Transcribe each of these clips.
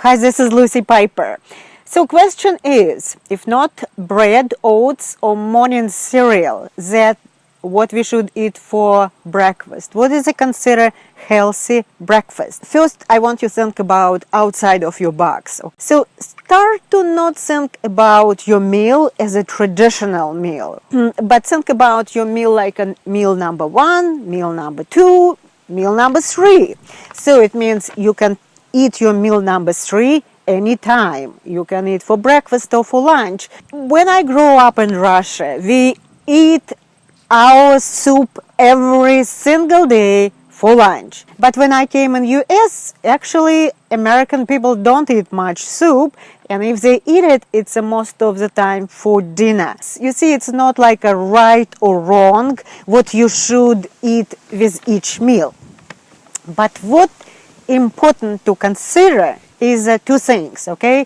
Hi, this is Lucy Piper. So question is, if not bread, oats or morning cereal, that what we should eat for breakfast? What is a considered healthy breakfast? First, I want you to think about outside of your box. So start to not think about your meal as a traditional meal, but think about your meal like a meal number 1, meal number 2, meal number 3. So it means you can eat your meal number 3 anytime. You can eat for breakfast or for lunch. When I grew up in Russia, we eat our soup every single day for lunch. But when I came in US, actually American people don't eat much soup, and if they eat it, it's most of the time for dinner. You see, it's not like a right or wrong what you should eat with each meal. But what important to consider is two things, okay?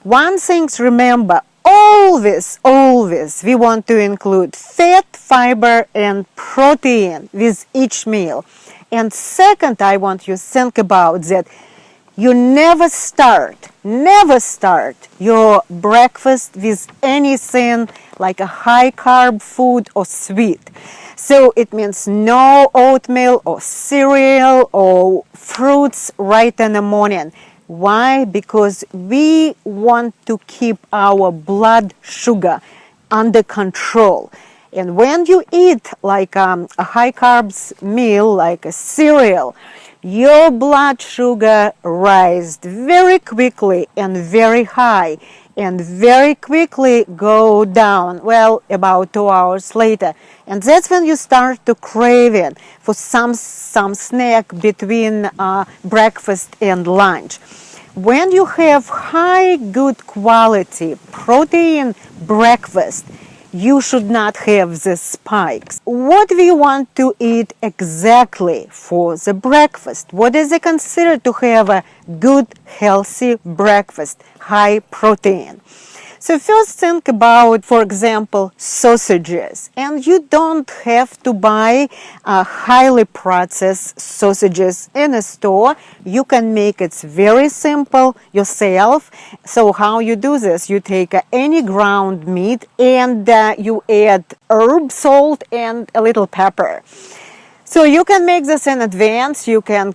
One thing, remember, always we want to include fat, fiber and protein with each meal. And second, I want you to think about that you never start your breakfast with anything like a high carb food or sweet. So it means no oatmeal or cereal or fruits right in the morning. Why? Because we want to keep our blood sugar under control. And when you eat like a high carbs meal, like a cereal, your blood sugar rises very quickly and very high, and very quickly go down, well, about 2 hours later. And that's when you start to craving for some snack between breakfast and lunch. When you have high good quality protein breakfast, you should not have the spikes. What we want to eat exactly for the breakfast? What is it considered to have a good, healthy breakfast, high protein? So first think about, for example, sausages. And you don't have to buy highly processed sausages in a store. You can make it very simple yourself. So how you do this? You take any ground meat and you add herb, salt and a little pepper. So you can make this in advance. You can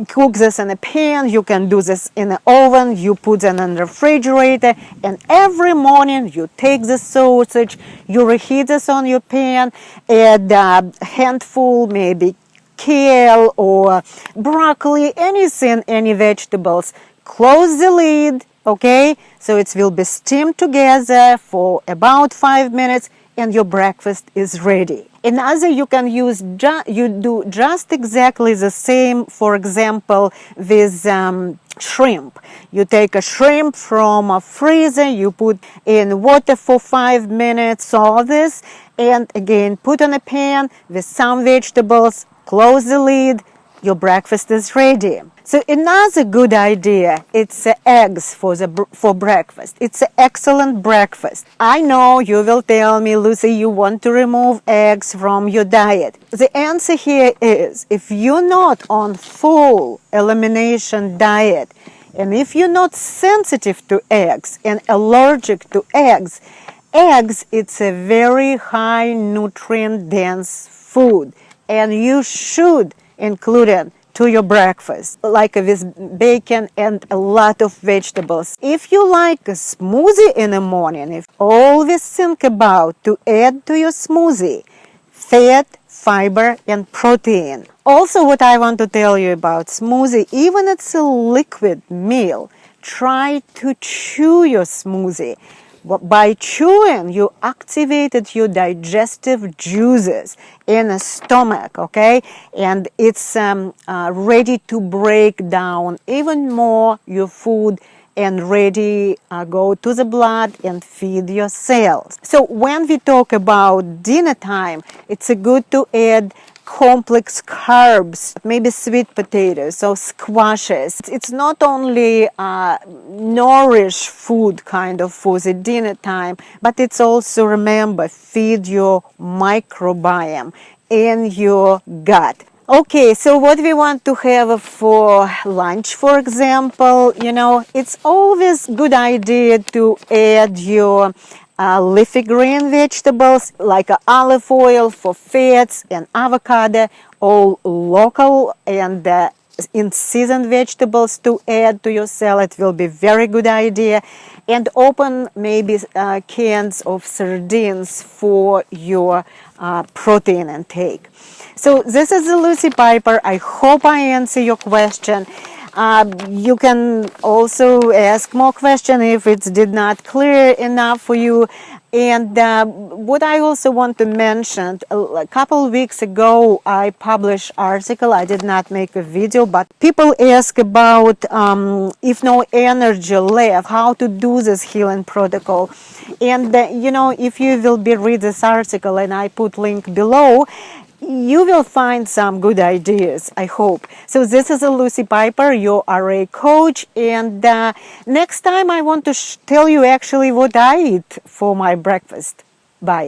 cook this in a pan, you can do this in an oven, you put it in the refrigerator, and every morning you take the sausage, you reheat this on your pan, add a handful, maybe kale or broccoli, anything, any vegetables. Close the lid, okay? So it will be steamed together for about 5 minutes and your breakfast is ready. Another, you can use, you do just exactly the same, for example, with shrimp. You take a shrimp from a freezer, you put in water for 5 minutes, all this, and again, put on a pan with some vegetables, close the lid, your breakfast is ready. So another good idea, it's eggs for breakfast. It's an excellent breakfast. I know you will tell me, Lucy, you want to remove eggs from your diet. The answer here is, if you're not on full elimination diet, and if you're not sensitive to eggs and allergic to eggs, it's a very high nutrient dense food, and you should include it to your breakfast, like with bacon and a lot of vegetables. If you like a smoothie in the morning, always think about to add to your smoothie fat, fiber and protein. Also, what I want to tell you about smoothie, even it's a liquid meal, try to chew your smoothie. By chewing, you activated your digestive juices in the stomach, okay? And it's ready to break down even more your food and ready go to the blood and feed your cells. So when we talk about dinner time, it's good to add complex carbs, maybe sweet potatoes or squashes. It's not only nourish food kind of for the dinner time, but it's also, remember, feed your microbiome in your gut. Okay, so what we want to have for lunch, for example, it's always good idea to add your leafy green vegetables like olive oil for fats and avocado, all local and in-season vegetables to add to your salad will be very good idea. And open maybe cans of sardines for your protein intake. So this is Lucy Piper. I hope I answer your question. You can also ask more questions if it did not clear enough for you. And what I also want to mention, a couple of weeks ago, I published article. I did not make a video, but people ask about if no energy left, how to do this healing protocol. And if you will be read this article, and I put link below, you will find some good ideas, I hope. So this is Lucy Piper, your RA coach, and next time I want to tell you actually what I eat for my breakfast. Bye.